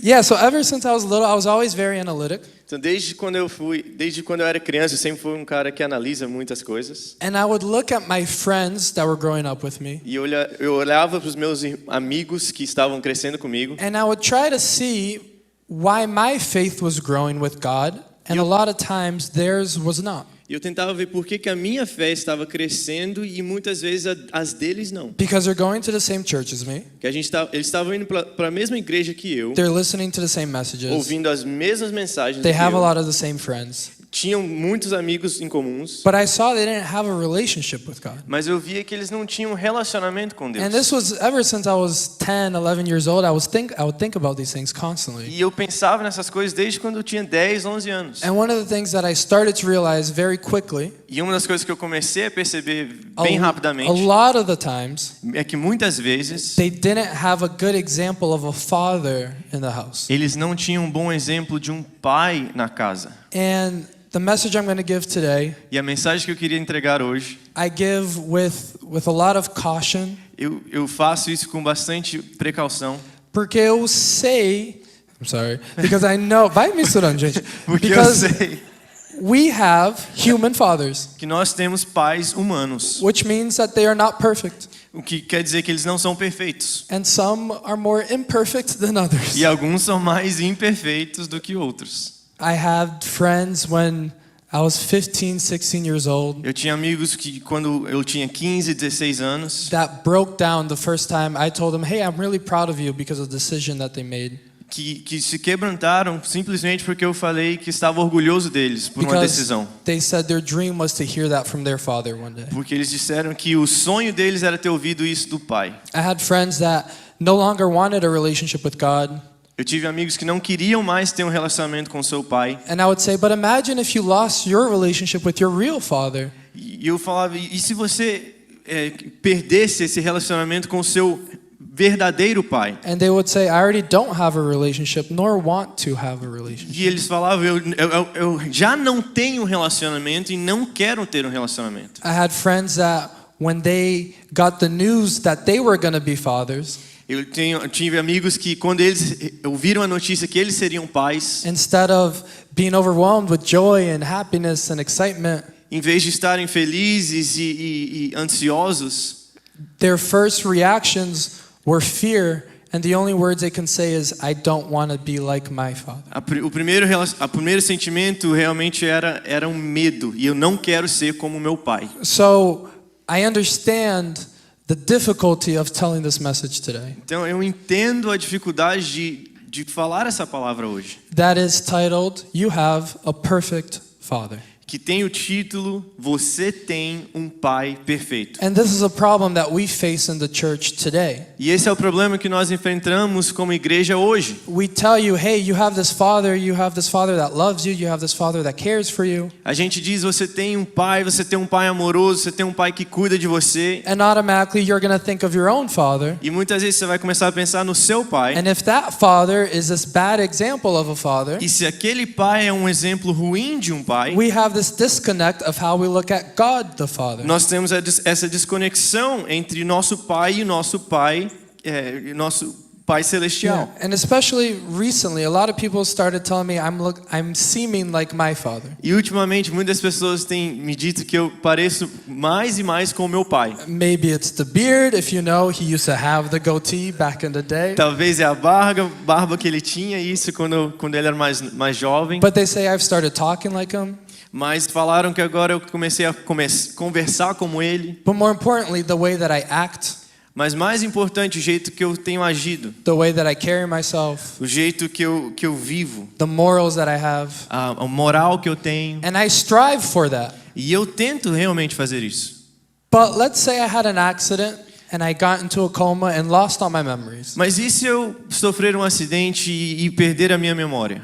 Yeah, so ever since I was little, I was always very analytic. Então desde quando eu era criança, eu sempre fui um cara que analisa muitas coisas. And I would look at my friends that were growing up with me. E eu olhava para os meus amigos que estavam crescendo comigo. And I would try to see why my faith was growing with God, and a lot of times theirs was not. E eu tentava ver por que a minha fé estava crescendo e muitas vezes as deles não. Because they're going to the same church as me. Que eles estavam indo para a mesma igreja que eu. They're listening to the same messages. Ouvindo as mesmas mensagens. They have que eu. a lot of the same friends. Tinham muitos amigos em comuns. But I saw they didn't have a relationship with God. Mas eu via que eles não tinham um relacionamento com Deus. And this was ever since I was 10, 11 years old. I would think about these things constantly. E eu pensava nessas coisas desde quando eu tinha 10, 11 anos. And one of the things that I started to realize very quickly. E uma das coisas que eu comecei a perceber bem rapidamente. A lot of the times. É que muitas vezes. They didn't have a good example of a father in the house. Eles não tinham um bom exemplo de um pai na casa. And the message I'm going to give today, e a mensagem que eu queria entregar hoje, I give with a lot of caution. Eu faço isso com bastante precaução. Porque eu sei, I'm sorry, because I know, vai misturando, gente. Porque because eu sei. We have human fathers. Que nós temos pais humanos. Which means that they are not perfect. O que quer dizer que eles não são perfeitos. And some are more imperfect than others. E alguns são mais imperfeitos do que outros. I had friends when I was 15, 16 years old. Eu tinha amigos que quando eu tinha 15, 16 anos. That broke down the first time I told them, "Hey, I'm really proud of you because of the decision that they made." Que se quebrantaram simplesmente porque eu falei que estava orgulhoso deles por uma decisão. They said their dream was to hear that from their father one day. Porque eles disseram que o sonho deles era ter ouvido isso do pai. I had friends that no longer wanted a relationship with God. Eu tive amigos que não queriam mais ter um relacionamento com seu pai. And I would say, but imagine if you lost your relationship with your real father. E eu falava, e se você perdesse esse relacionamento com o seu verdadeiro pai? And they would say, I already don't have a relationship, nor want to have a relationship. E eles falavam, eu já não tenho um relacionamento e não quero ter um relacionamento. I had friends that when they got the news that they were going to be fathers. Eu tive amigos que quando eles ouviram a notícia que eles seriam pais, instead of being overwhelmed with joy and happiness and excitement, em vez de estarem felizes e ansiosos, their first reactions were fear, and the only words they can say is, I don't want to be like my father. O primeiro sentimento realmente era um medo, e eu não quero ser como meu pai. So I understand the difficulty of telling this message today. Então eu entendo a dificuldade de falar essa palavra hoje. That is titled, You Have a Perfect Father. Que tem o título, Você tem um pai perfeito. And this is a problem that we face in the church today. E esse é o problema que nós enfrentamos como igreja hoje. We tell you, hey, you have this father that loves you, you have this father that cares for you. A gente diz, você tem um pai amoroso, você tem um pai que cuida de você. And automatically you're going to think of your own father. E muitas vezes você vai começar a pensar no seu pai. And if that father is this bad example of a father, e se aquele pai é um exemplo ruim de um pai, we have this disconnect of how we look at God the Father. Nós temos essa desconexão entre nosso pai e nosso pai celestial. Yeah. And especially recently, a lot of people started telling me I'm seeming like my father. E ultimamente muitas pessoas têm me dito que eu pareço mais e mais com o meu pai. Maybe it's the beard, if you know, he used to have the goatee back in the day. Talvez é a barba que ele tinha, isso quando ele era mais jovem. But they say I've started talking like him. Mas falaram que agora eu comecei a conversar como ele. But more importantly, the way that I act. Mas mais importante, o jeito que eu tenho agido. The way that I carry myself. O jeito que eu vivo. The morals that I have. A moral que eu tenho. And I strive for that. E eu tento realmente fazer isso. But let's say I had an accident and I got into a coma and lost all my memories. Mas e se eu sofrer um acidente e perder a minha memória?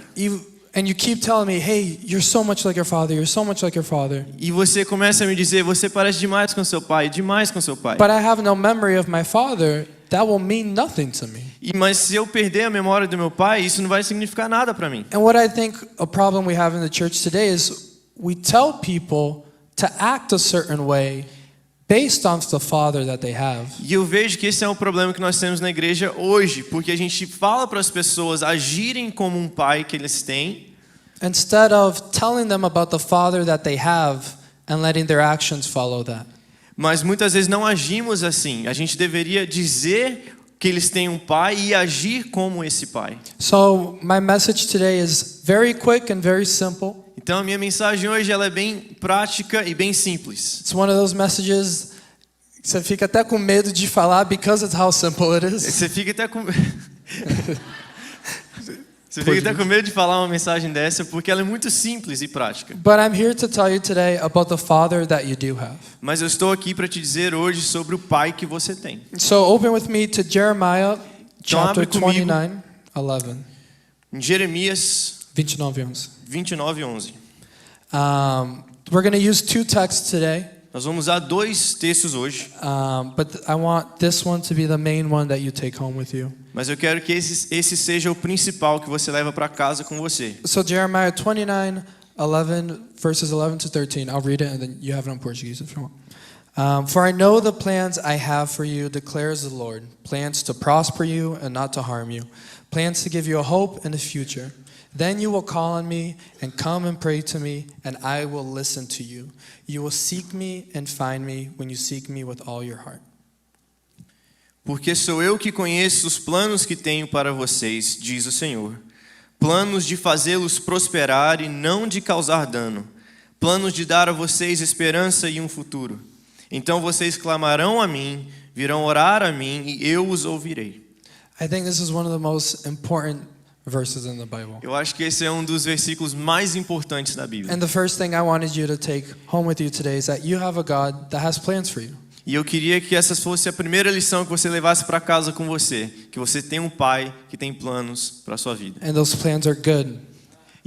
And you keep telling me, hey, you're so much like your father, you're so much like your father. E você começa a me dizer, você parece demais com seu pai, demais com seu pai. But I have no memory of my father. That will mean nothing to me. Mas se eu perder a memória do meu pai, isso não vai significar nada para mim. And what I think a problem we have in the church today is we tell people to act a certain way, based on the father that they have. E eu vejo que esse é um problema que nós temos na igreja hoje, porque a gente fala para as pessoas agirem como um pai que eles têm, Instead of telling them about the father that they have and letting their actions follow that. mas muitas vezes não agimos assim. A gente deveria dizer que eles têm um pai e agir como esse pai. So my message today is very quick and very simple. Então a minha mensagem hoje ela é bem prática e bem simples. It's one of those messages que você fica até com medo de falar because it's how simple it is. Você fica até com Você fica até com medo de falar uma mensagem dessa porque ela é muito simples e prática. But I'm here to tell you today about the father that you do have. Mas eu estou aqui para te dizer hoje sobre o pai que você tem. So open with me to Jeremiah chapter abre comigo. 29:11. Em Jeremias 29:11. 29:11. We're going to use two texts today. Nós vamos usar dois textos hoje. But I want this one to be the main one that you take home with you. Mas eu quero que esse seja o principal que você leva para casa com você. So Jeremiah 29:11 verses 11 to 13. I'll read it and then you have it in Portuguese if you want. For I know the plans I have for you, declares the Lord, plans to prosper you and not to harm you, plans to give you a hope and a future. Then you will call on me and come and pray to me, and I will listen to you. You will seek me and find me when you seek me with all your heart. Porque sou eu que conheço os planos que tenho para vocês, diz o Senhor. Planos de fazê-los prosperar e não de causar dano. Planos de dar a vocês esperança e um futuro. Então vocês clamarão a mim, virão orar a mim e eu os ouvirei. I think this is one of the most important verses in the Bible. Eu acho que esse é um dos versículos mais importantes da Bíblia. And the first thing I wanted you to take home with you today is that you have a God that has plans for you. E eu queria que essa fosse a primeira lição que você levasse para casa com você, que você tem um pai que tem planos para a sua vida. And those plans are good.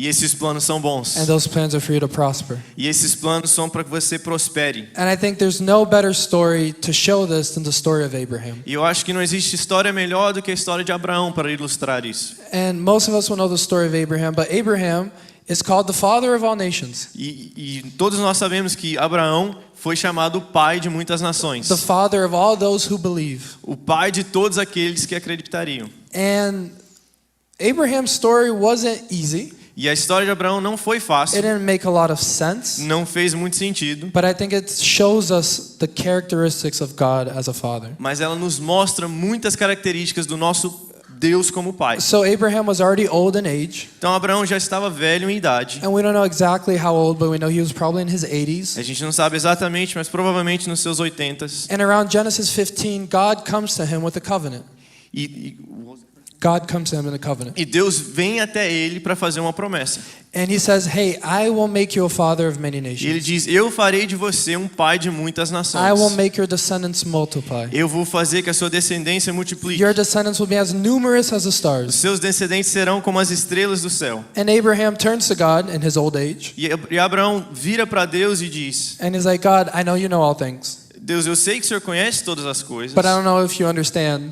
E esses planos são bons. And those plans are for you to prosper. E esses planos são para que você prospere. And I think there's no better story to show this than the story of Abraham. E eu acho que não existe história melhor do que a história de Abraão para ilustrar isso. And most of us will know the story of Abraham, but Abraham is called the father of all nations. E todos nós sabemos que Abraão foi chamado o pai de muitas nações. The father of all those who believe. O pai de todos aqueles que acreditariam. And Abraham's story wasn't easy. E a história de Abraão não foi fácil. It didn't make a lot of sense. Não fez muito sentido. But I think it shows us the characteristics of God as a father. Mas ela nos mostra muitas características do nosso Deus como pai. So Abraham was already old in age. Então Abraão já estava velho em idade. And we don't know exactly how old, but we know he was probably in his 80s. A gente não sabe exatamente, mas provavelmente nos seus 80s. And around Genesis 15, God comes to him with a covenant. God comes to him in a covenant. E Deus vem até ele para fazer uma promessa. And he says, "Hey, I will make you a father of many E ele nations. diz: eu farei de você um pai de muitas nações. I will make your descendants multiply. Eu vou fazer que a sua descendência multiplique. Your descendants will be as numerous as the Os stars." seus descendentes serão como as estrelas do céu. And Abraham turns to God in his old age. E Abraão vira para Deus e diz: And he's like, "God, I know you know all things, Deus, eu sei que o Senhor conhece todas as coisas, but I don't know if you understand.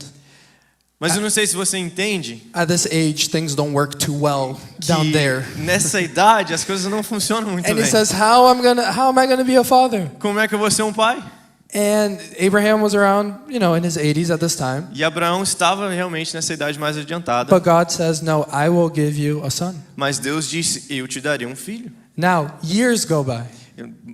mas eu não sei se você entende At this age, things don't work too well down que there." nessa idade as coisas não funcionam muito And he bem. says, how am I going to be a father?" Como é que eu vou ser um pai? And Abraham was around, in his 80s at this time. E Abraão estava realmente nessa idade mais adiantada. But God says, "No, I will give you a son." Mas Deus disse: eu te darei um filho. Now, years go by.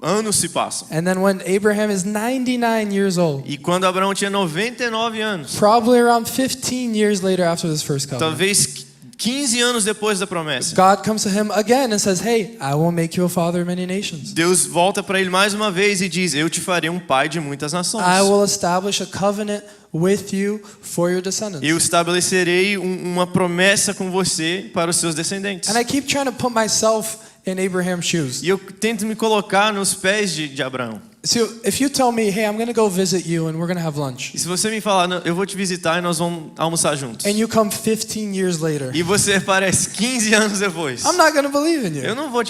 Anos se passam. And then when Abraham is 99 years old, E quando Abraão tinha 99 anos, probably around 15 years later after this first covenant, talvez 15 anos depois da promessa, God comes to him again and says, "Hey, I will make you a father of many nations. Deus volta para ele mais uma vez e diz: eu te farei um pai de muitas nações. I will establish a covenant with you for your descendants." Eu estabelecerei uma promessa com você para os seus descendentes. And I keep trying to put myself in Abraham's shoes. E eu tento me colocar nos pés de Abraão. So if you tell me, "Hey, I'm going to go visit you and we're going to have lunch," E se você me falar: não, eu vou te visitar e nós vamos almoçar juntos, and you come 15 years later, e você aparece 15 anos depois, I'm not going to believe in you. eu não vou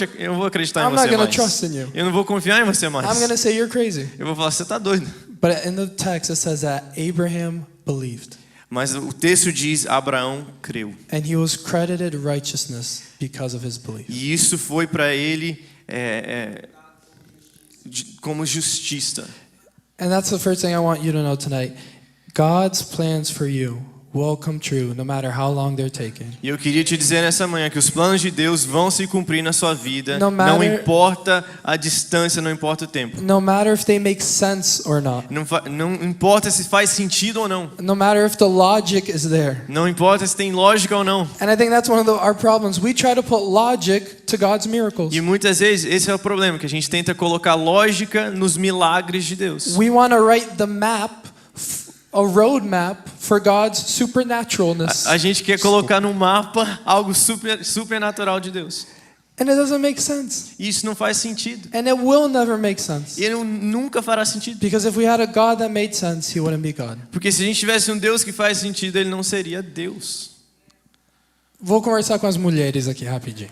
acreditar em I'm not você going to mais. trust in you. Eu não vou confiar em você I'm going mais. to say you're crazy. Eu vou falar: você está doido. But in the text it says that Abraham believed, Mas o texto diz: Abraão creu. and he was credited righteousness because of his belief. E isso foi para ele como justiça. And that's the first thing I want you to know tonight. God's plans for you will come true, no matter how long they're taking. E eu queria te dizer nessa manhã que os planos de Deus vão se cumprir na sua vida, No matter- não importa a distância, não importa o tempo. No matter if they make sense or not. Não importa se faz sentido ou não. No matter if the logic is there. Não importa se tem lógica ou não. And I think that's one of our problems. We try to put logic to God's miracles. E muitas vezes esse é o problema, que a gente tenta colocar lógica nos milagres de Deus. We want to write the map, a roadmap for God's supernaturalness. A gente quer colocar no mapa algo supernatural de Deus. And it doesn't make sense. E isso não faz sentido. And it will never make sense. E ele nunca fará sentido. Because if we had a God that made sense, he wouldn't be God. Porque se a gente tivesse um Deus que faz sentido, ele não seria Deus. Vou conversar com as mulheres aqui rapidinho.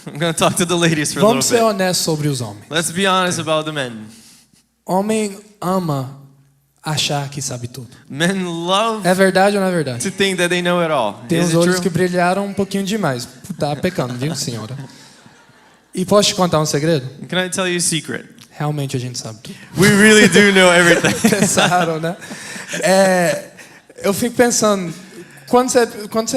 I'm going to talk to the ladies for a Vamos ser little bit. honestos sobre os homens. Let's be honest about the men. Homem ama achar que sabe tudo. Men love É verdade ou não é verdade? to think that they know it all. Tem Is os it olhos true? que brilharam um pouquinho demais. Tá pecando, viu, senhora? E posso te contar um segredo? Can I tell you a secret? Realmente a gente sabe tudo. We really do know everything. Pensaram, né? Eu fico pensando, quando você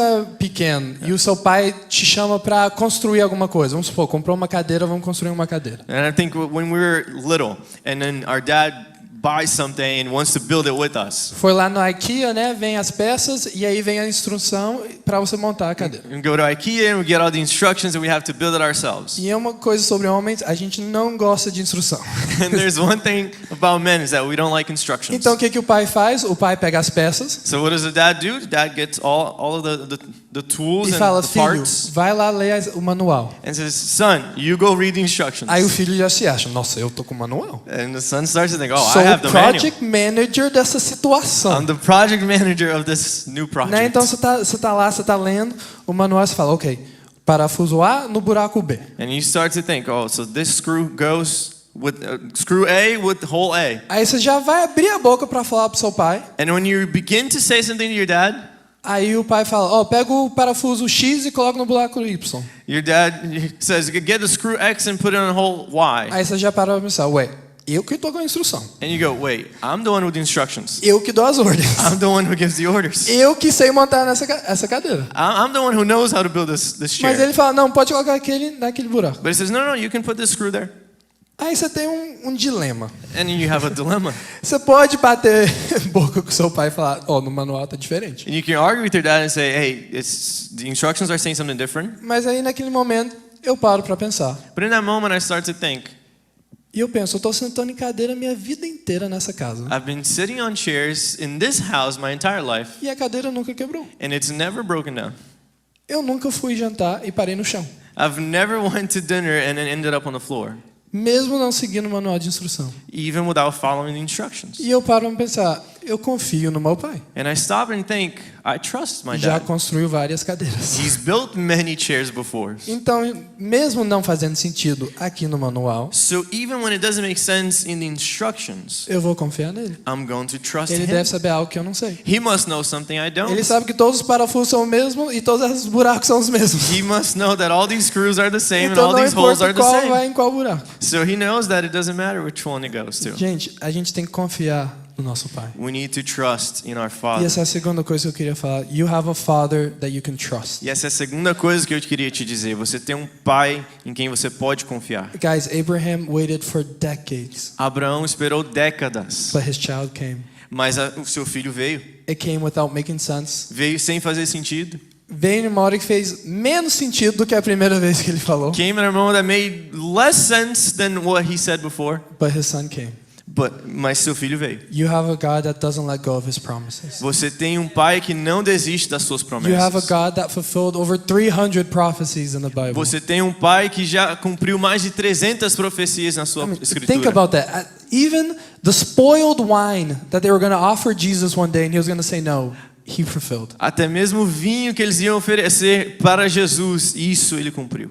é pequeno e o seu pai te chama para construir alguma coisa, vamos supor, comprou uma cadeira, vamos construir uma cadeira. And I think when we were little, and then our dad buys something and wants to build it with us. Foi lá no IKEA, né? Vem as peças e aí vem a instrução para você montar a cadeira. We go to IKEA and we get all the instructions and we have to build it ourselves. E é uma coisa sobre homens, a gente não gosta de instrução. And there's one thing about men is that we don't like instructions. Então o que o pai faz? O pai pega as peças So what does the dad do? The dad gets all of the tools e and fala, the filho, parts vai lá ler o manual. and says, son, you go read the instructions. Aí o filho já se acha, nossa, eu tô com o manual. And the son starts to think, oh, Sou I have o the manual. project manager dessa situação. I'm the project manager of this new project. Né? Então você tá lá, você tá lendo o manual e você fala, ok, parafuso A no buraco B. And you start to think, oh, so this screw goes with screw A with hole A. Aí você já vai abrir a boca para falar pro seu pai. And when you begin to say something to your dad, Aí o pai fala, ó, pega o parafuso X e coloca no buraco Y. your dad says, get the screw X and put it on hole Y. Aí você já para pra pensar, ué, eu que tô com a instrução. And you go, wait, I'm the one with the instructions. Eu que dou as ordens. I'm the one who gives the orders. Eu que sei montar essa cadeira. I'm the one who knows how to build this chair. Mas ele fala, não, pode colocar naquele buraco. But he says, no, you can put this screw there. Aí você tem um dilema. And you have a dilemma. Você pode bater boca com seu pai e falar, ó, no manual tá diferente. And you can argue with your dad and say, hey, the instructions are saying something different. Mas aí naquele momento eu paro para pensar. But in that moment, I start to think, E eu penso, eu tô sentando em cadeira minha vida inteira nessa casa. I've been sitting on chairs in this house my entire life, E a cadeira nunca quebrou. and it's never broken down. Eu nunca fui jantar e parei no chão. I've never went to dinner and then ended up on the floor, Mesmo não seguindo o manual de instrução. even without following the instructions. E eu paro para pensar, eu confio no meu pai. And I stop and think, I trust my Já dad. construiu várias cadeiras. He's built many chairs before. Então, mesmo não fazendo sentido aqui no manual, So even when it doesn't make sense in the instructions, eu vou confiar nele. I'm going to trust Ele him. deve saber algo que eu não sei. He must know something I don't. Ele sabe que todos os parafusos são o mesmo e todos os buracos são os mesmos. He must know that all these screws are the same and Então all não these holes importa are the qual same. vai em qual buraco. So he knows that it doesn't matter which one it goes to. Gente, a gente tem que confiar no nosso pai. We need to trust in our E Father. essa é a segunda coisa que eu queria falar. You have a father that you can trust. E essa é a segunda coisa que eu queria te dizer. Você tem um pai em quem você pode confiar. Guys, Abraham waited for decades, Abraão esperou décadas, but his child came. mas o seu filho veio. It came without making sense. Veio sem fazer sentido. Veio numa hora que fez menos sentido do que a primeira vez que ele falou. Came in a moment that made less sense than what he said before. But his son came. Mas seu filho veio. You have a God that doesn't let go of his promises. Você tem um pai que não desiste das suas You have a promessas. God that fulfilled over 300 prophecies in the Bible. Você tem um pai que já cumpriu mais de 300 profecias na sua Think escritura. about that. Even the spoiled wine that they were going to offer Jesus one day and he was going to say no, he fulfilled. Até mesmo o vinho que eles iam oferecer para Jesus, isso ele cumpriu.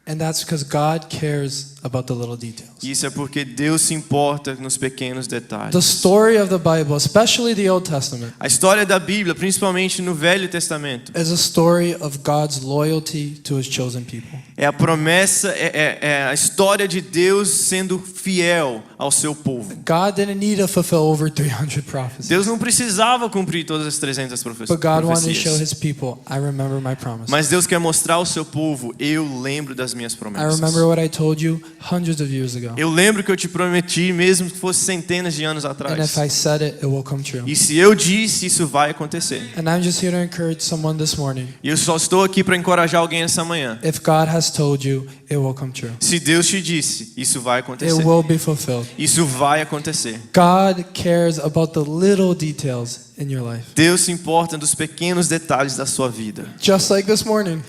And that's because God cares about the little details. Isso é porque Deus se importa nos pequenos detalhes. The story of the Bible, especially the Old Testament, A história da Bíblia, principalmente no Velho Testamento, is a story of God's loyalty to his chosen people. é a promessa, é a história de Deus sendo fiel ao seu povo. God didn't need to fulfill over 300 prophecies. Deus não precisava cumprir todas as 300 But God wanted to show profecias. his people, I remember my promise. Mas Deus quer mostrar ao seu povo, eu lembro das minhas I promessas. remember what I told you hundreds of years ago. Eu lembro que eu te prometi, mesmo que fosse centenas de anos And atrás. if I said it, it will come true. E se eu disse, isso vai acontecer. And I'm just here to encourage someone this morning. E eu só estou aqui para encorajar alguém essa manhã. If God has told you, it will come true. Se Deus te disse, isso vai It acontecer. will be fulfilled. Isso vai acontecer. God cares about the little details in your life. Deus se importa dos pequenos detalhes da sua vida. Just like this morning,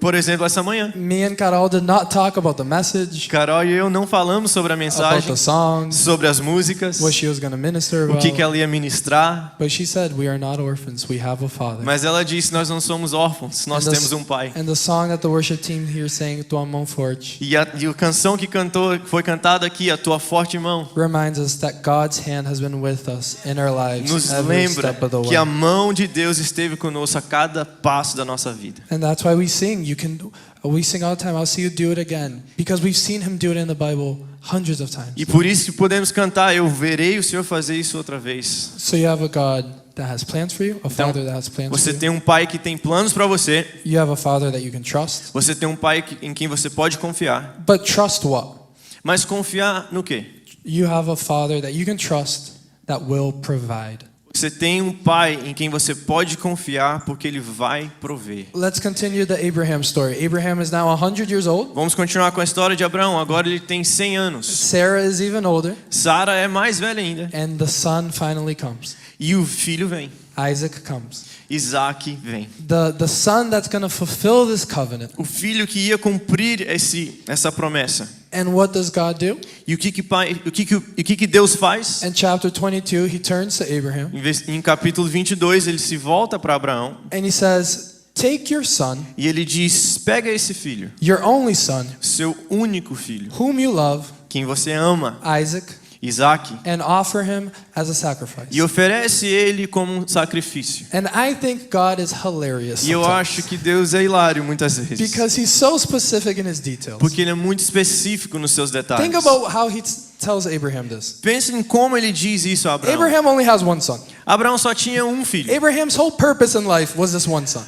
Por exemplo, essa manhã, me and Carol did not talk about the message, Carol e eu não falamos sobre a about mensagem, the songs, sobre as músicas, what she was going to minister o que about. ela ia ministrar. But she said, we are not orphans, we have a father. Mas ela disse, nós não somos órfãos, nós temos um pai. And the song that the worship team here sang, Tua Mão Forte, E a canção que foi cantada aqui, a tua forte mão, reminds us that God's hand has been with us in our lives nos every lembra step of the que a way. mão de Deus esteve conosco a cada passo da nossa vida. And that's why we sing. We sing all the time, I'll see you do it again. Because we've seen him do it in the Bible hundreds of times. E por isso que podemos cantar, eu verei o Senhor fazer isso outra vez. So you have a God that has plans for you, a Father that has plans for Você you. tem um pai que tem planos para você. You have a Father that you can trust. Você tem um pai em quem você pode confiar. But trust what? Mas confiar no quê? You have a Father that you can trust that will provide. Você tem um pai em quem você pode confiar porque ele vai prover. Let's continue the Abraham story. Abraham is now 100 years old. Vamos continuar com a história de Abraão. Agora ele tem 100 anos. Sarah is even older. Sara é mais velha ainda. And the son finally comes. E o filho vem. Isaac comes. Isaac vem. The son that's going to fulfill this covenant. O filho que ia cumprir essa promessa. And what does God do? E o que Deus faz? In chapter 22, he turns to Abraham Em capítulo 22, ele se volta para Abraão and he says, take your son, e ele diz: pega esse filho, your only son, seu único filho, whom you love, quem você ama, Isaac, Isaac, and offer him as a sacrifice. e oferece ele como um sacrifício. And I think God is hilarious E eu sometimes, acho que Deus é hilário muitas vezes, because he's so specific in his details. porque ele é muito específico nos seus detalhes. Think about how he tells Abraham this. Pense em como ele diz isso a Abraão. Abraham only has one son. Abraão só tinha um filho. Abraham's whole purpose in life was this one son.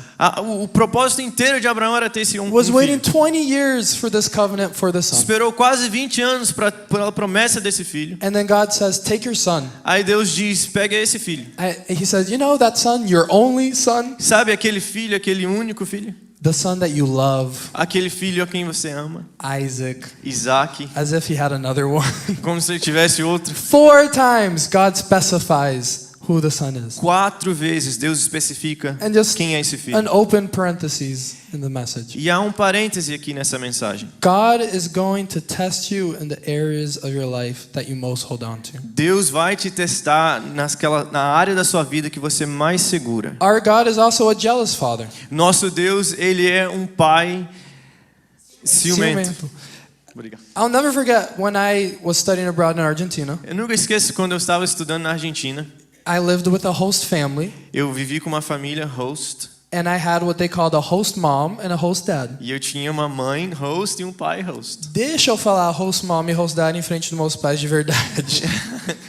O propósito inteiro de Abraão era ter esse um Was waiting filho. 20 years for this covenant for the son. Esperou quase 20 anos pela promessa desse filho. And then God says, take your son. Aí Deus diz: pega esse filho. He says, you know that son, your only son? Sabe aquele filho, aquele único filho? The son that you love, Aquele filho a quem você ama, Isaac, Isaac, as if he had another one. como se ele tivesse outro. 4 times God specifies who the son is. 4 vezes Deus especifica And just quem é esse filho. an open parenthesis in the message. E há um parêntese aqui nessa mensagem. God is going to test you in the areas of your life that you most hold on to. Deus vai te testar na área da sua vida que você mais segura. Our God is also a jealous father. Nosso Deus, ele é um pai ciumento. Obrigado. I'll never forget when I was studying abroad in Argentina. Eu nunca esqueço quando eu estava estudando na Argentina. I lived with a host family, Eu vivi com uma família host. and I had what they called a host mom and a host dad. E eu tinha uma mãe host e um pai host. Deixa eu falar host mom e host dad em frente dos meus pais de verdade.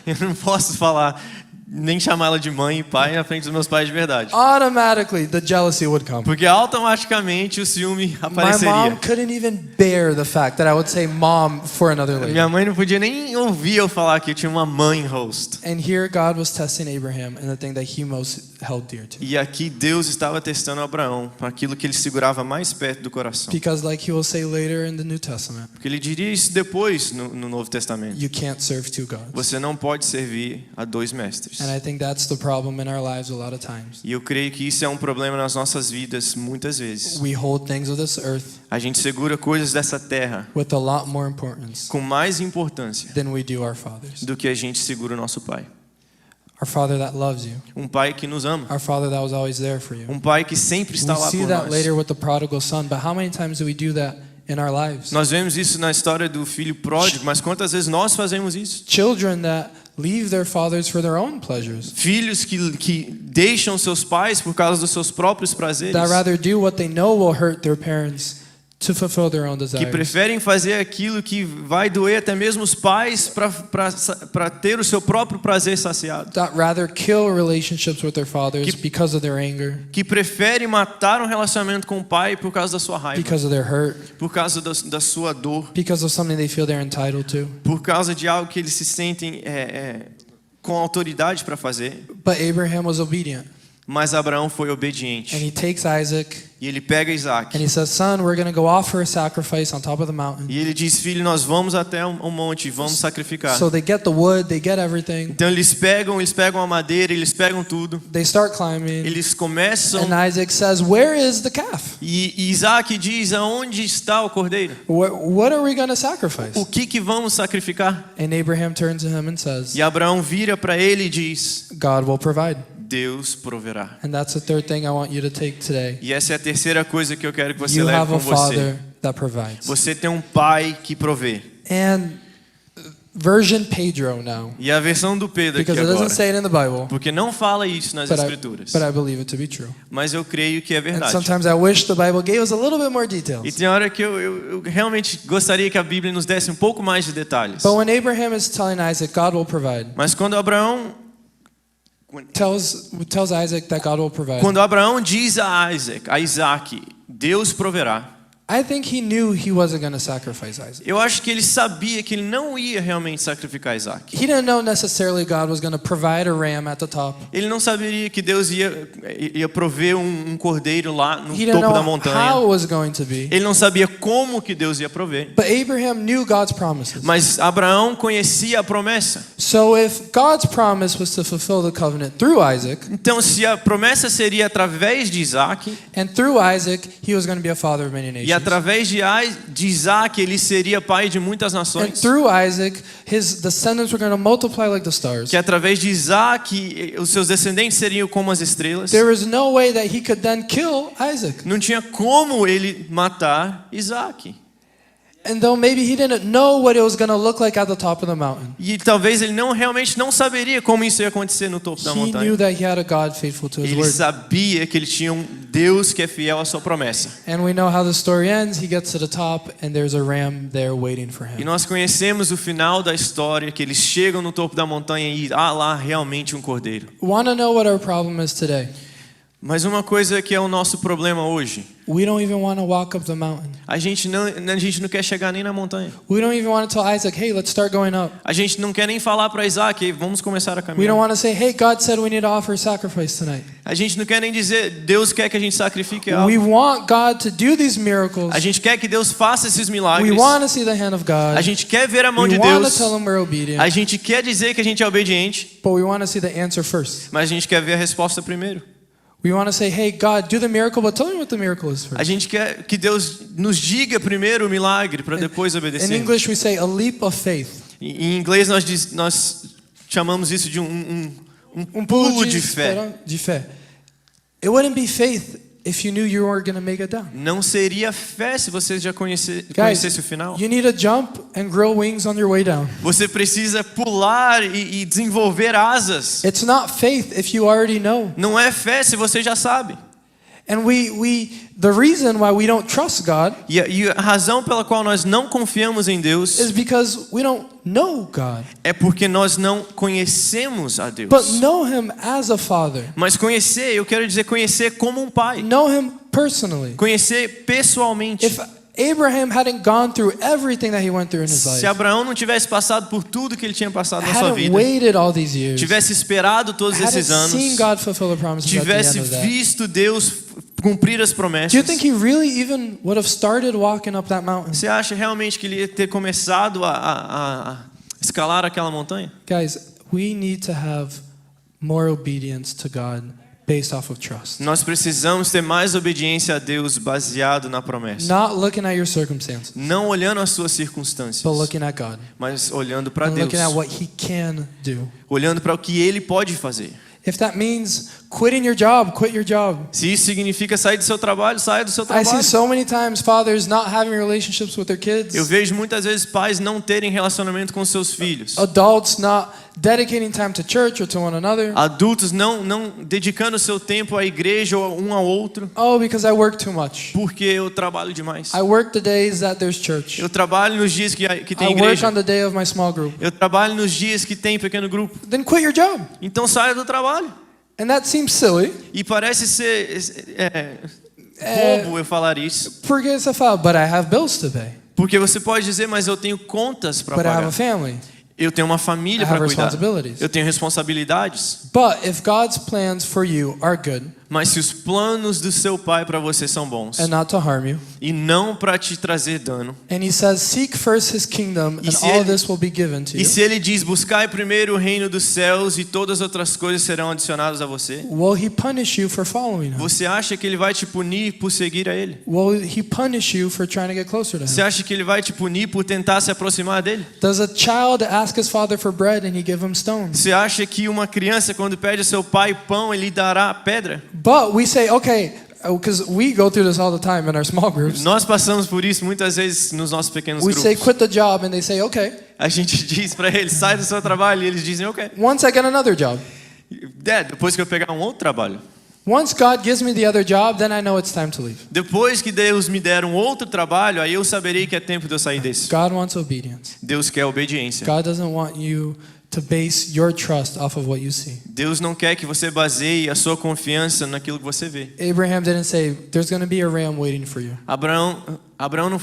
Eu não posso falar, nem chamá-la de mãe e pai na frente dos meus pais de verdade. Automatically, the jealousy would come. Porque automaticamente o ciúme My apareceria. mom couldn't even bear the fact that I would say mom for another lady. Minha mãe não podia nem ouvir eu falar que eu tinha uma mãe host. And here God was testing Abraham in the thing that he most held dear to. E aqui Deus estava testando Abraão para aquilo que ele segurava mais perto do coração. Because like he will say later in the New Testament, Porque ele diria isso depois no Novo Testamento. you can't serve 2 gods. Você não pode servir a 2 mestres. And I think that's the problem in our lives a lot of times. E eu creio que isso é um problema nas nossas vidas muitas vezes. We hold things of this earth A gente segura coisas dessa terra with a lot more importance com mais importância than we do our fathers. do que a gente segura o nosso pai. Our Father that loves you. Um pai que nos ama. Our Father that was always there for you. Um pai que sempre está We lá see por that nós. later with the prodigal son, but how many times do we do that in our lives. Nós vemos isso na história do filho pródigo, mas quantas vezes nós fazemos isso? Children that leave their fathers for their own pleasures. Filhos que deixam seus pais por causa dos seus próprios prazeres. That rather do what they know will hurt their parents to fulfill their own Que desires. preferem fazer aquilo que vai doer até mesmo os pais para ter o seu próprio prazer saciado. That rather kill relationships with their fathers because of their anger, Que preferem matar um relacionamento com o pai por causa da sua raiva, because of their hurt, por causa da sua dor, because of something they feel they're entitled to. por causa de algo que eles se sentem com autoridade para fazer. But Abraham was obedient, Mas Abraão foi and obediente. he takes Isaac E ele pega Isaac. and he says, "Son, we're going to go offer a sacrifice on top of the mountain." E ele diz, filho, nós vamos até um monte e vamos sacrificar. So they get the wood, they get everything. Então eles pegam a madeira, eles pegam tudo. They start climbing, Eles começam and Isaac says, "Where is the calf? e Isaac diz, aonde está o cordeiro? What are we going to sacrifice?" O que vamos sacrificar? And Abraham turns to him and says, E Abraão vira para ele e diz, "God will provide." Deus proverá. And that's the third thing I want you to take today. E essa é a terceira coisa que eu quero que você You leve have com a você. father that provides. Você tem um pai que provê. And version Pedro now, E a versão do Pedro aqui because it doesn't agora. say it in the Bible, Porque não fala isso nas escrituras. but I believe it to be true. Mas eu creio que é And verdade. sometimes I wish the Bible gave us a little bit more E details. tem hora que eu realmente gostaria que a Bíblia nos desse um pouco mais de detalhes. But when Abraham is telling Isaac, God will provide, Mas quando Abraão tells Isaac that God will provide, diz a Isaac, Deus proverá. I think he knew he wasn't going to sacrifice Isaac. Eu acho que ele sabia que ele não ia realmente sacrificar Isaac. He didn't know necessarily God was going to provide a ram at the top. Ele não saberia que Deus ia prover um cordeiro lá no He didn't topo da know montanha. how it was going to be. Ele não sabia como que Deus ia prover. But Abraham knew God's promises. Mas Abraão conhecia a promessa. So if God's promise was to fulfill the covenant through Isaac, Então, se a promessa seria através de Isaac, and through Isaac he was going to be a father of many e nations, através de Isaac ele seria pai de muitas and nações, through Isaac his descendants were going to multiply like the stars, que através de Isaac os seus descendentes seriam como as estrelas, there was no way that he could then kill Isaac. não tinha como ele matar Isaac. And though maybe he didn't know what it was going to look like at the top of the mountain, E talvez ele realmente não saberia como isso ia acontecer no topo da he knew montanha. that he had a God faithful to his Ele word. sabia que ele tinha um Deus que é fiel à sua promessa. And we know how the story ends. He gets to the top and there's a ram there waiting for E him. nós conhecemos o final da história, que eles chegam no topo da montanha e há lá realmente um cordeiro. Want to know what our problem is today? Mas uma coisa que é o nosso problema hoje, We don't even want to walk up the mountain. a gente não quer chegar nem na montanha. We don't even want to tell Isaac, "Hey, let's start going up." A gente não quer nem falar para Isaac, vamos começar a We don't caminhar. want to say, "Hey, God said we need to offer sacrifice tonight." A gente não quer nem dizer, Deus quer que a gente sacrifique algo. We want God to do these miracles. A gente quer que Deus faça esses We milagres. want to see the hand of God. A gente quer ver a mão We de want to Deus. tell him we're obedient. A gente quer dizer que a gente é obediente, But we want to see the answer first. mas a gente quer ver a resposta primeiro. We want to say, "Hey, God, do the miracle, but tell me what the miracle is A first." gente quer que Deus nos diga primeiro o milagre para depois In obedecer. English, we say a leap of faith. Em inglês nós chamamos isso de um pulo de fé. De fé. It wouldn't be faith if you knew you weren't going to make it down. Não seria fé se você já Guys, conhecesse o final. you need to jump and grow wings on your way down. Você precisa pular e desenvolver asas. It's not faith if you already know. Não é fé se você já sabe. And the reason why we don't trust God E a razão pela qual nós não confiamos em Deus is because we don't know God, é porque nós não conhecemos a Deus. but know Him as a father, Mas conhecer, eu quero dizer conhecer como um pai. know Him personally. Conhecer pessoalmente. If Abraham hadn't gone through everything that he went through in his life, Se Abraão não tivesse passado por tudo que ele tinha passado na sua hadn't vida, waited all these years, tivesse esperado todos hadn't esses anos, seen God fulfill the promises at the tivesse end of that, visto Deus cumprir as promessas, do you think he really even would have started walking up that mountain? você acha realmente que ele ia ter começado a escalar aquela montanha? Guys, we need to have more obedience to God based off of trust. Nós precisamos ter mais obediência a Deus baseado na promessa. Not looking at your circumstances, Não olhando as suas circunstâncias, but looking at God. mas olhando para And Deus. looking at what He can do. Olhando para o que Ele pode fazer. If that means quitting your job, quit your job. Se isso significa sair do seu trabalho, saia do seu I trabalho. see so many times fathers not having relationships with their kids. Eu vejo muitas vezes pais não terem relacionamento com seus filhos. Adults not dedicating time to church or to one another. Adultos não dedicando seu tempo à igreja ou um ao outro. Oh, because I work too much. Porque eu trabalho demais. I work the days that there's church. Eu trabalho nos dias que tem I work igreja. on the day of my small group. Eu trabalho nos dias que tem pequeno grupo. Then quit your job. Então saia do trabalho. And that seems silly. E parece ser bobo eu falar isso. Porque você fala, but I have bills to pay. Porque você pode dizer, mas eu tenho contas para But I have pagar. a family. Eu tenho uma família I para have cuidar. responsibilities. Eu tenho responsabilidades. But if God's plans for you are good Mas se os planos do seu pai para você são bons and not to harm you, e não para te trazer dano, and he says, seek first his kingdom E and se all ele- this will be given to e you, se ele diz, buscai primeiro o reino dos céus e todas as outras coisas serão adicionadas a você, will he punish you for following him? você acha que ele vai te punir por seguir a ele? Will he punish you for trying to get closer to Você him? acha que ele vai te punir por tentar se aproximar dele? Does a child ask his father for bread and he give him stones? Você acha que uma criança, quando pede ao seu pai pão, ele lhe dará pedra? But we say, okay, because we go through this all the time in our small groups. Nós passamos por isso muitas vezes nos nossos pequenos We say, grupos. quit the job, and they say, okay. A gente diz para eles, sai do seu trabalho, e eles dizem, ok. Once I get another job. Depois que eu pegar um outro trabalho. Once God gives me the other job, then I know it's time to leave. Depois que Deus me der um outro trabalho, aí eu saberei que é tempo de eu sair desse. God wants obedience. Deus quer obediência. God doesn't want you to base your trust off of what you see. Deus não quer que você baseie a sua confiança naquilo que você vê. Abraham didn't say, there's going to be a ram waiting for you. Abraão não,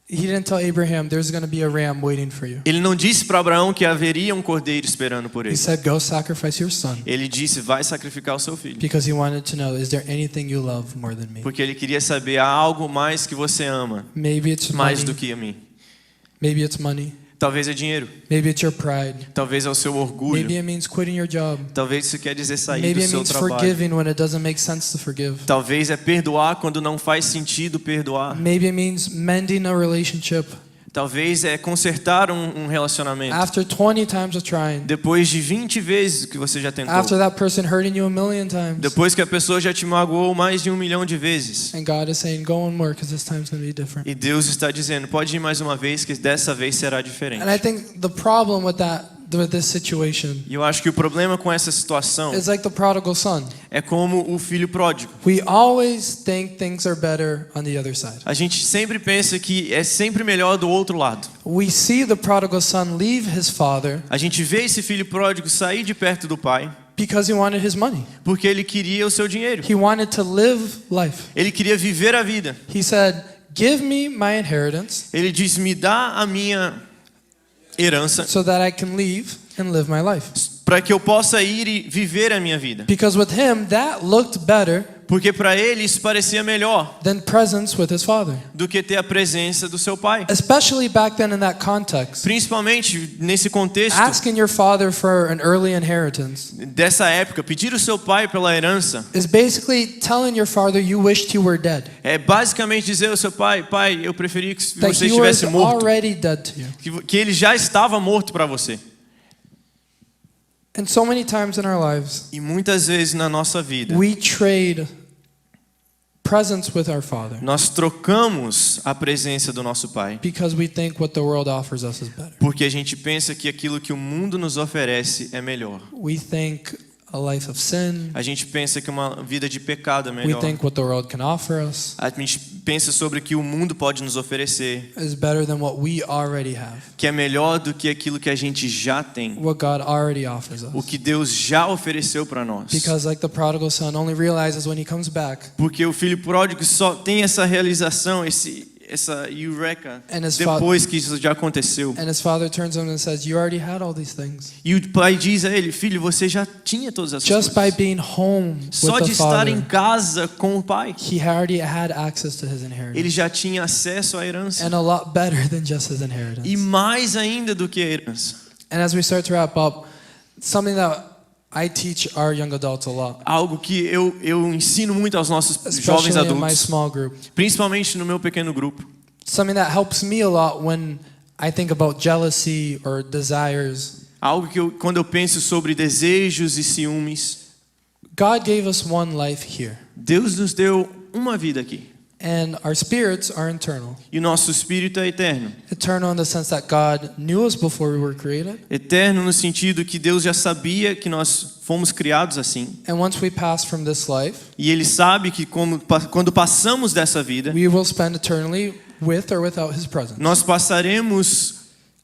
He didn't tell Abraham, there's going to be a ram waiting for you. ele não disse para Abraão que haveria um cordeiro esperando por He ele. said, go sacrifice your son. Ele disse, vai sacrificar o seu filho. Because he wanted to know, is there anything you love more than me? Porque ele queria saber, há algo mais que você ama, Maybe it's mais money. do que a mim. Maybe it's money. Talvez é dinheiro, Maybe it's your pride. talvez é o seu Maybe orgulho, it means quitting your job. talvez isso quer dizer sair Maybe do it seu means trabalho. forgiving when it doesn't make sense to forgive. Talvez é perdoar quando não faz sentido perdoar. Maybe it means mending a relationship Talvez é consertar um relacionamento. after 20 times of trying. Depois de 20 vezes que você já tentou. After that person hurting you a million times. Depois que a pessoa já te magoou mais de 1 milhão de vezes. And God is saying, go one more because this time's going to be different. E Deus está dizendo, pode ir mais uma vez, que dessa vez será diferente. And I think the problem with this situation E eu acho que o problema com essa situação is like the prodigal son. é como o filho pródigo. We always think things are better on the other side. A gente sempre pensa que é sempre melhor do outro lado. We see the prodigal son leave his father A gente vê esse filho pródigo sair de perto do pai because he wanted his money. porque ele queria o seu dinheiro. He wanted to live life. Ele queria viver a vida. He said, give me my inheritance Ele diz, me dá a minha herança so that I can leave and live my life. para que eu possa ir e viver a minha vida. Because with him, that looked better Porque para ele isso parecia melhor than presence with his father. do que ter a presença do seu pai. Especially back then in that context. Principalmente nesse contexto Asking your father for an early inheritance dessa época, pedir o seu pai pela herança is basically telling your father you wished you were dead. é basicamente dizer ao seu pai, pai, eu preferia que That você he was estivesse morto, already dead to you. que ele já estava morto para você. And so many times in our lives, E muitas vezes na nossa vida, we trade presence with our father nós trocamos a presença do nosso pai, because we think what the world offers us is better. porque a gente pensa que aquilo que o mundo nos oferece é melhor. We think a life of sin. A gente pensa que uma vida de pecado é We melhor. think what the world can offer us A gente pensa sobre o que o mundo pode nos oferecer, is better than what we already have. que é melhor do que aquilo que a gente já tem, What God already offers o us. que Deus já ofereceu para nós. Because like the prodigal son only realizes when he comes back Porque o filho pródigo só tem essa realização, essa eureka, And his depois que isso já aconteceu. and his father turns to him and says, you already had all these things. E o pai diz a ele, filho, você já tinha todas essas Just by coisas. being home Só with de the estar em father, casa com o pai, he already had access to his inheritance. ele já tinha acesso à herança. And a lot better than just his inheritance. E mais ainda do que a herança. And as we start to wrap up, something that I teach our young adults a lot, Algo que eu ensino muito aos nossos jovens especially in my adultos, small group. principalmente no meu pequeno grupo. Something that helps me a lot when I think about jealousy or desires. Algo que quando eu penso sobre desejos e ciúmes, God gave us one life here. Deus nos deu uma vida aqui. And our spirits are eternal. E o nosso espírito é eterno. Eternal in the sense that God knew us before we were created. Eterno no sentido que Deus já sabia que nós fomos criados assim. And once we pass from this life, E Ele sabe que quando passamos dessa vida, we will spend eternally with or without His presence. nós passaremos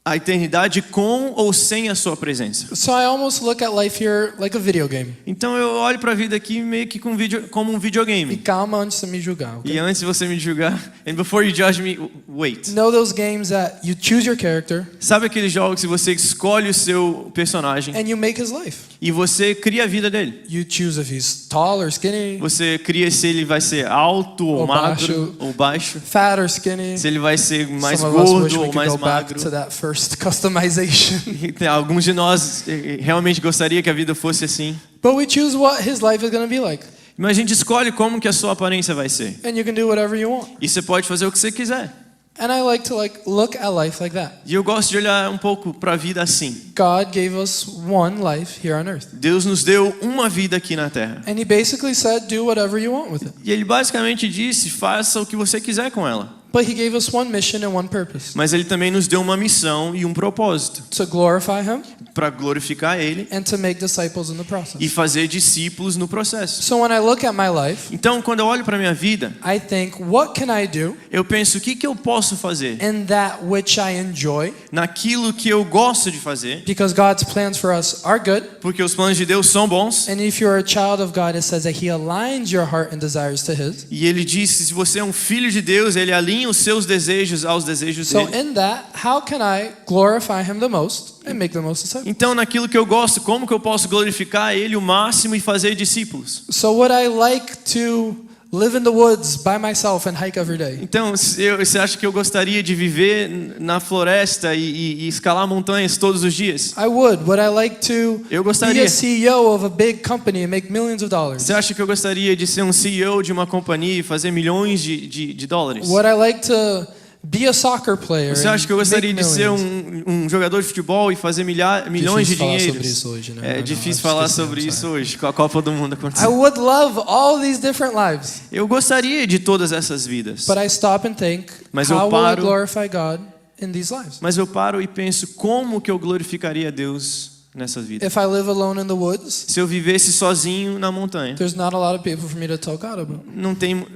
a eternidade com ou sem a sua presença. So I almost look at life here like a video game. Então eu olho para a vida aqui meio que como um E videogame. calma antes de me julgar, okay? E antes de você me julgar, and before you judge me, wait. Know those games that you choose your character Sabe aqueles jogos que você escolhe o seu personagem and you make his life. e você cria a vida dele? You choose if he's tall or skinny, Você cria se ele vai ser alto ou Ou magro baixo. ou baixo, fat or skinny. se ele vai ser mais Some of us wish gordo we ou could mais go back magro. to that first customization. E tem alguns de nós realmente gostaria que a vida fosse assim. But we choose what his life is going to be like. Mas a gente escolhe como que a sua aparência vai ser. And you can do whatever you want. E você pode fazer o que você quiser. And I like to look at life like that. E eu gosto de olhar um pouco para a vida assim. God gave us one life here on earth. Deus nos deu uma vida aqui na Terra. And he basically said, do whatever you want with it. E Ele basicamente disse, faça o que você quiser com ela. But he gave us one mission and one purpose. Mas Ele também nos deu uma missão e um propósito. To glorify him Para glorificar Ele and to make disciples in the process. e fazer discípulos no processo. So when I look at my life, Então, quando eu olho para a minha vida, I think, what can I do eu penso, o que eu posso fazer in that which I enjoy? naquilo que eu gosto de fazer? Because God's plans for us are good. Porque os planos de Deus são bons. And if you're a child of God, it says that he aligns your heart and desires to his. E Ele disse, se você é um filho de Deus, Ele alinha os seus desejos aos desejos So dele. in that, how can I glorify him the most and make the most disciples? Então, naquilo que eu gosto, como que eu posso glorificar Ele o máximo e fazer discípulos? So would I like to live in the woods by myself and hike every day? Então, você acha que eu gostaria de viver na floresta e escalar montanhas todos os dias? I would. Would I like to Eu be gostaria. a CEO of a big company and make millions of dollars? Você acha que eu gostaria de ser um CEO de uma companhia e fazer milhões de dólares? Would I like to be a soccer player? Você acha que eu and gostaria make de ser millions? um jogador de futebol e fazer milhões de Difícil falar dinheiros? sobre isso hoje, né? É Não, difícil acho falar que sim, sobre I'm isso sorry. hoje, com a Copa do Mundo I acontecendo. would love all these different lives, Eu gostaria de todas essas vidas. but I stop and think, Mas eu how will I paro- glorify God in these lives? Mas eu paro e penso, como que eu glorificaria a Deus nessa vida? If I live alone in the woods, Se eu vivesse sozinho na montanha, there's not a lot of people for me to tell God about. não tem,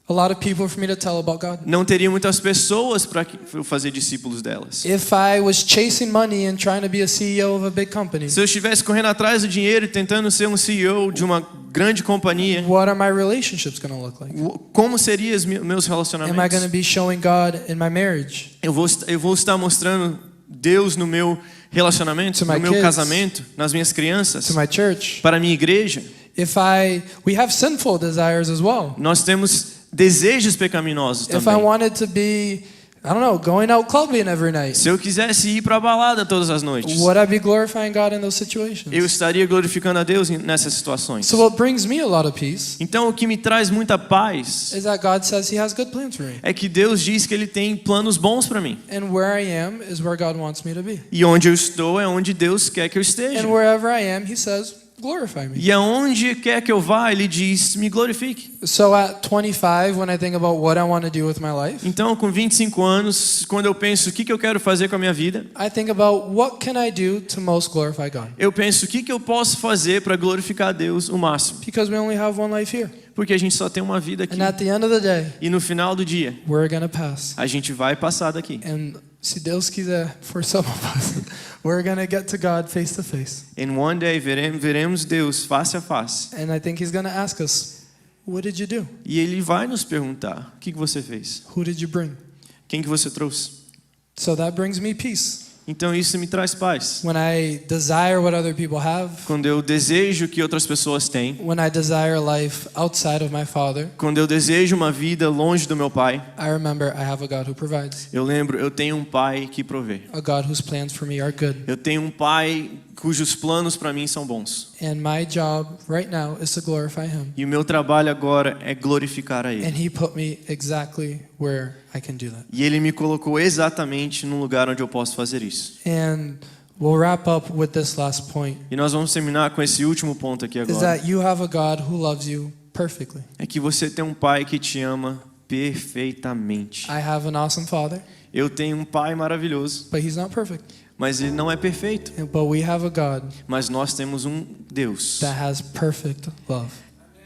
A lot of people for me to tell about God. não teria muitas pessoas para eu fazer discípulos delas. If I was chasing money and trying to be a CEO of a big company, Se eu estivesse correndo atrás do dinheiro e tentando ser um CEO de uma grande companhia, what are my relationships going to look like? como seriam os meus Am I going to relacionamentos? be showing God in my marriage? Eu vou estar mostrando Deus no meu relacionamento, To my no meu kids. casamento, nas minhas crianças, To my church? para a minha igreja. We have sinful desires as well. Nós temos desejos pecaminosos If I também. wanted to be, I don't know, going out clubbing every night, Se eu quisesse ir para a balada todas as noites, would I be glorifying God in those situations? eu estaria glorificando a Deus nessas situações. So what brings me a lot of peace Então, o que me traz muita paz is that God says He has good plans for me. é que Deus diz que Ele tem planos bons para mim. And where I am is where God wants me to be. E onde eu estou é onde Deus quer que eu esteja. And wherever I am, He says, glorify me. E aonde quer que eu vá, Ele diz, me glorifique. So at 25, when I think about what I want to do with my life, Então, com 25 anos, quando eu penso o que eu quero fazer com a minha vida, I think about what can I do to most glorify God? eu penso o que eu posso fazer para glorificar a Deus o máximo. Because we only have one life here. Porque a gente só tem uma vida aqui. And at the end of the day, E no final do dia, we're going to pass. a gente vai passar daqui. And se Deus quiser, for some of us, we're going to get to God face to face. And one day veremos Deus face a face. And I think He's going to ask us, what did you do? E Ele vai nos perguntar, o que você fez? Who did you bring? Quem que você trouxe? So that brings me peace. Então isso me traz paz. When I desire what other people have, Quando eu desejo que outras pessoas têm, when I desire life outside of my Father, quando eu desejo uma vida longe do meu Pai, I remember I have a God who provides, eu lembro, eu tenho um Pai que provê. a God whose plans for me are good. Eu tenho um Pai cujos planos para mim são bons. And my job right now is to glorify Him. E o meu trabalho agora é glorificar a Ele. And He put me exactly where I can do that. E Ele me colocou exatamente no lugar onde eu posso fazer isso. And we'll wrap up with this last point. E nós vamos terminar com esse último ponto aqui Is agora. that you have a God who loves you perfectly. É que você tem um pai que te ama perfeitamente. I have an awesome father, Eu tenho um pai maravilhoso, but he's not perfect. mas ele não é perfeito. But we have a God Mas nós temos um Deus that has perfect love,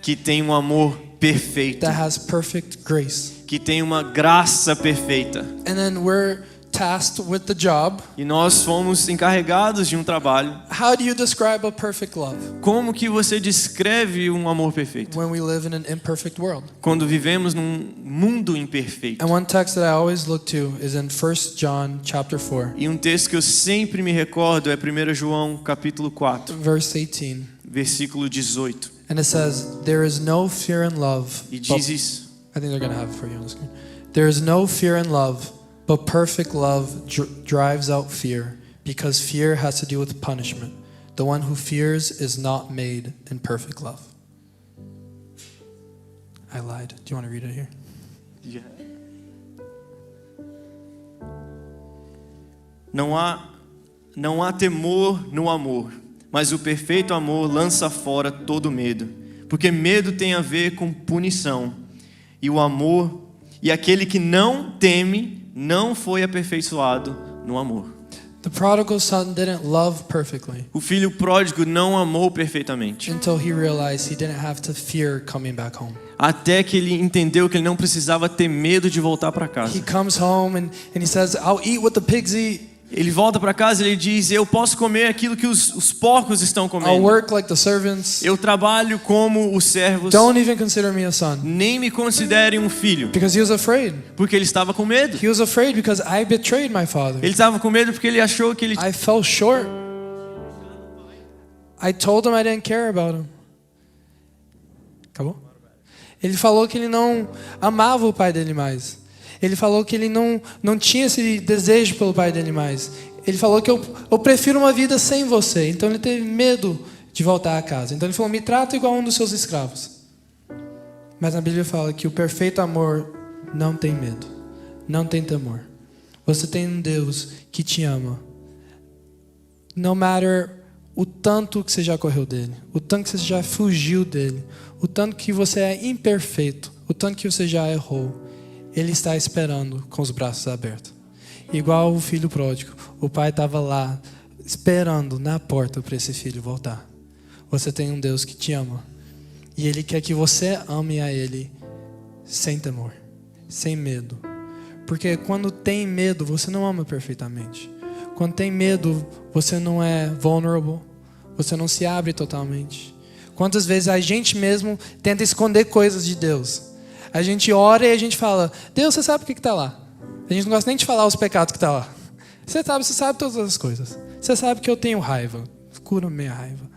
que tem um amor perfeito, that has perfect grace. que tem uma graça perfeita. And then we're tasked with the job. E nós fomos encarregados de um trabalho. How do you describe a perfect love Como que você descreve um amor perfeito? when we live in an imperfect world? Quando vivemos num mundo imperfeito. And one text that I always look to is in 1 John chapter 4, E um texto que eu sempre me recordo é 1 João capítulo 4, verse 18. versículo 18. And it says, there is no fear in love. E but- diz isso. I think they're going to have it for you on the screen. There is no fear in love, but perfect love drives out fear, because fear has to do with punishment. The one who fears is not made in perfect love. I lied. Do you want to read it here? Não há temor no amor, mas o perfeito amor lança fora todo medo, porque medo tem a ver com punição. E o amor, e aquele que não teme, não foi aperfeiçoado no amor. The prodigal son didn't love perfectly O filho pródigo não amou perfeitamente, until he realized he didn't have to fear coming back home. até que ele entendeu que ele não precisava ter medo de voltar para casa. He comes home and he says, I'll eat what the pigs eat. Ele volta para casa e ele diz: eu posso comer aquilo que os porcos estão I'll comendo. work like the servants. Eu trabalho como os servos. Don't even consider me a son. Nem me considerem um filho. Because he was afraid. Porque ele estava com medo. He was afraid because I betrayed my father. Ele estava com medo porque ele achou que ele... I fell short. I told him I didn't care about him. Acabou? Ele falou que ele não amava o pai dele mais. Ele falou que ele não tinha esse desejo pelo pai dele mais. Ele falou que eu prefiro uma vida sem você. Então ele teve medo de voltar a casa. Então ele falou, me trata igual um dos seus escravos. Mas a Bíblia fala que o perfeito amor não tem medo, não tem temor. Você tem um Deus que te ama. No matter o tanto que você já correu dele, o tanto que você já fugiu dele, o tanto que você é imperfeito, o tanto que você já errou, Ele está esperando com os braços abertos. Igual o filho pródigo, o pai estava lá esperando na porta para esse filho voltar. Você tem um Deus que te ama e Ele quer que você ame a Ele sem temor, sem medo. Porque quando tem medo, você não ama perfeitamente. Quando tem medo, você não é vulnerable, você não se abre totalmente. Quantas vezes a gente mesmo tenta esconder coisas de Deus? A gente ora e a gente fala, Deus, você sabe o que está lá? A gente não gosta nem de falar os pecados que está lá. Você sabe todas as coisas. Você sabe que eu tenho raiva. Cura minha raiva.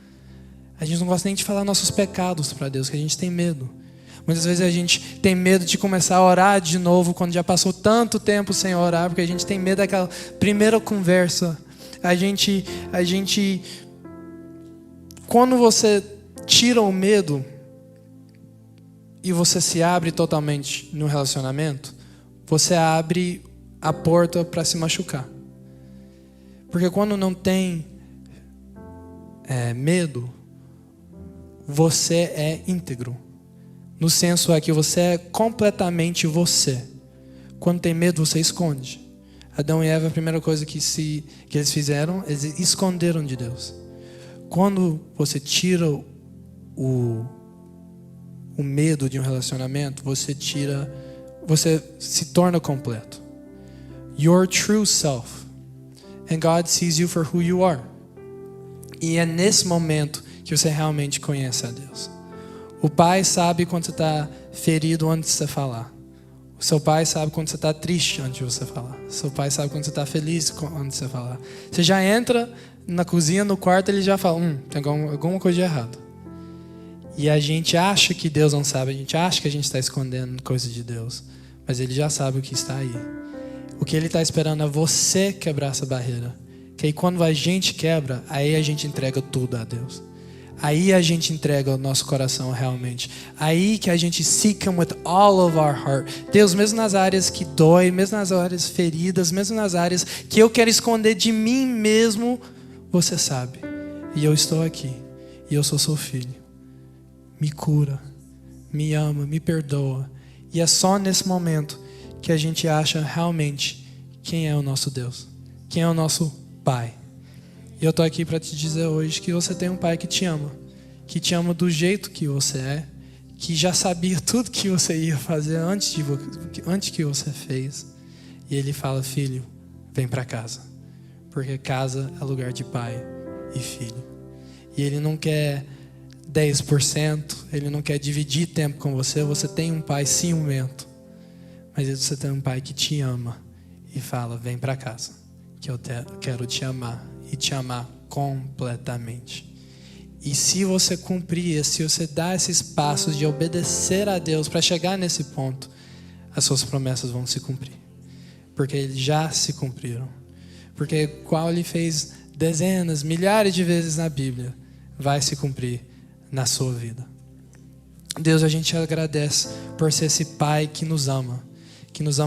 A gente não gosta nem de falar nossos pecados para Deus, que a gente tem medo. Muitas vezes a gente tem medo de começar a orar de novo quando já passou tanto tempo sem orar, porque a gente tem medo daquela primeira conversa. Quando você tira o medo e você se abre totalmente no relacionamento, você abre a porta para se machucar. Porque quando não tem medo, você é íntegro. No senso é que você é completamente você. Quando tem medo, você esconde. Adão e Eva, a primeira coisa que eles fizeram, eles esconderam de Deus. Quando você tira o medo de um relacionamento, você se torna completo. Your true self. And God sees you for who you are. E é nesse momento que você realmente conhece a Deus. O pai sabe quando você está ferido antes de você falar. O seu pai sabe quando você está triste antes de você falar. O seu pai sabe quando você está feliz antes de você falar. Você já entra na cozinha, no quarto, ele já fala, tem alguma coisa de errado. E a gente acha que Deus não sabe, a gente acha que a gente está escondendo coisas de Deus. Mas Ele já sabe o que está aí. O que Ele está esperando é você quebrar essa barreira. Que aí quando a gente quebra, aí a gente entrega tudo a Deus. Aí a gente entrega o nosso coração realmente. Aí que a gente seek Him with all of our heart. Deus, mesmo nas áreas que dói, mesmo nas áreas feridas, mesmo nas áreas que eu quero esconder de mim mesmo, você sabe. E eu estou aqui. E eu sou seu filho. Me cura, me ama, me perdoa. E é só nesse momento que a gente acha realmente quem é o nosso Deus. Quem é o nosso Pai. E eu estou aqui para te dizer hoje que você tem um Pai que te ama. Que te ama do jeito que você é. Que já sabia tudo que você ia fazer antes que você fez. E Ele fala, filho, vem para casa. Porque casa é lugar de pai e filho. E Ele não quer 10%, Ele não quer dividir tempo com você. Você tem um pai ciumento. Mas você tem um pai que te ama. E fala, vem para casa. Que eu quero te amar. E te amar completamente. E se você cumprir, se você dar esses passos de obedecer a Deus para chegar nesse ponto, as suas promessas vão se cumprir. Porque eles já se cumpriram. Porque qual Ele fez dezenas, milhares de vezes na Bíblia, vai se cumprir na sua vida. Deus, a gente agradece por ser esse Pai que nos ama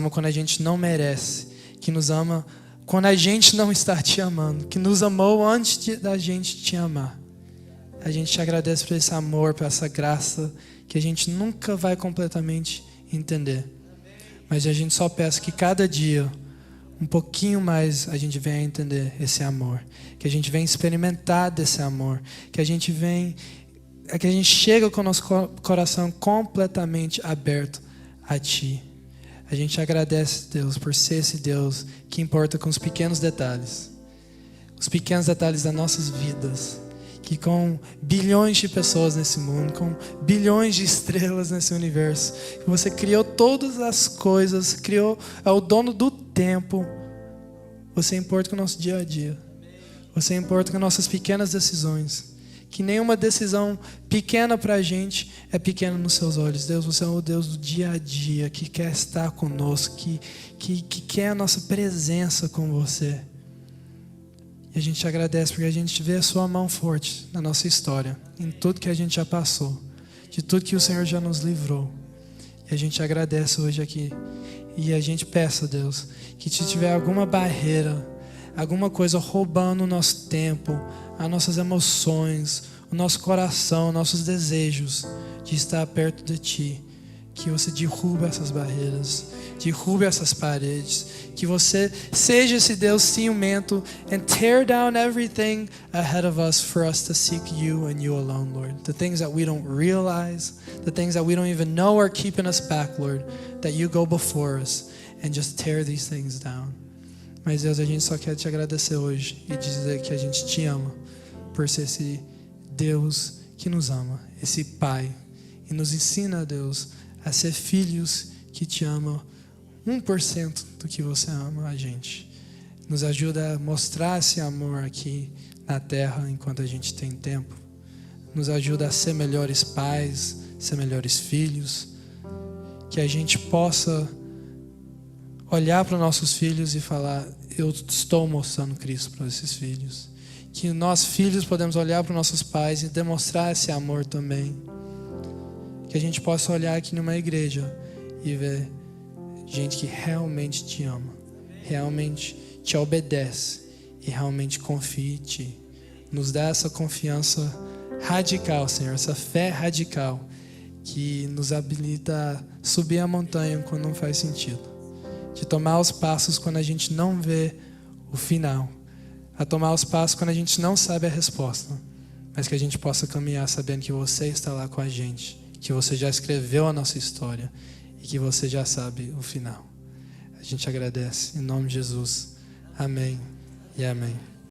quando a gente não merece, que nos ama quando a gente não está te amando, que nos amou antes da gente te amar. A gente te agradece por esse amor, por essa graça que a gente nunca vai completamente entender. Mas a gente só peça que cada dia, um pouquinho mais, a gente venha entender esse amor. Que a gente venha experimentar desse amor. Que a gente chega com o nosso coração completamente aberto a Ti. A gente agradece, Deus, por ser esse Deus que importa com os pequenos detalhes. Os pequenos detalhes das nossas vidas. Que com bilhões de pessoas nesse mundo, com bilhões de estrelas nesse universo, que você criou todas as coisas, é o dono do tempo. Você importa com o nosso dia a dia. Você importa com nossas pequenas decisões. Que nenhuma decisão pequena para a gente é pequena nos seus olhos. Deus, você é o Deus do dia a dia, que quer estar conosco, que quer a nossa presença com você. E a gente te agradece porque a gente vê a sua mão forte na nossa história, em tudo que a gente já passou, de tudo que o Senhor já nos livrou. E a gente te agradece hoje aqui. E a gente peça, Deus, que se tiver alguma barreira, alguma coisa roubando o nosso tempo, as nossas emoções, o nosso coração, nossos desejos de estar perto de Ti, que você derrube essas barreiras, derrube essas paredes, que você seja esse Deus ciumento and tear down everything ahead of us for us to seek You and You alone, Lord. The things that we don't realize, the things that we don't even know are keeping us back, Lord, that You go before us and just tear these things down. Mas Deus, a gente só quer te agradecer hoje e dizer que a gente te ama por ser esse Deus que nos ama, esse Pai, e nos ensina, Deus, a ser filhos que te amam 1% do que você ama a gente. Nos ajuda a mostrar esse amor aqui na terra enquanto a gente tem tempo. Nos ajuda a ser melhores pais, ser melhores filhos. Que a gente possa olhar para os nossos filhos e falar, eu estou mostrando Cristo para esses filhos. Que nós filhos podemos olhar para os nossos pais e demonstrar esse amor também. Que a gente possa olhar aqui numa igreja e ver gente que realmente te ama, realmente te obedece e realmente confia em Ti. Nos dá essa confiança radical, Senhor, essa fé radical que nos habilita a subir a montanha quando não faz sentido, de tomar os passos quando a gente não vê o final, a tomar os passos quando a gente não sabe a resposta, mas que a gente possa caminhar sabendo que você está lá com a gente, que você já escreveu a nossa história e que você já sabe o final. A gente agradece em nome de Jesus. Amém e amém.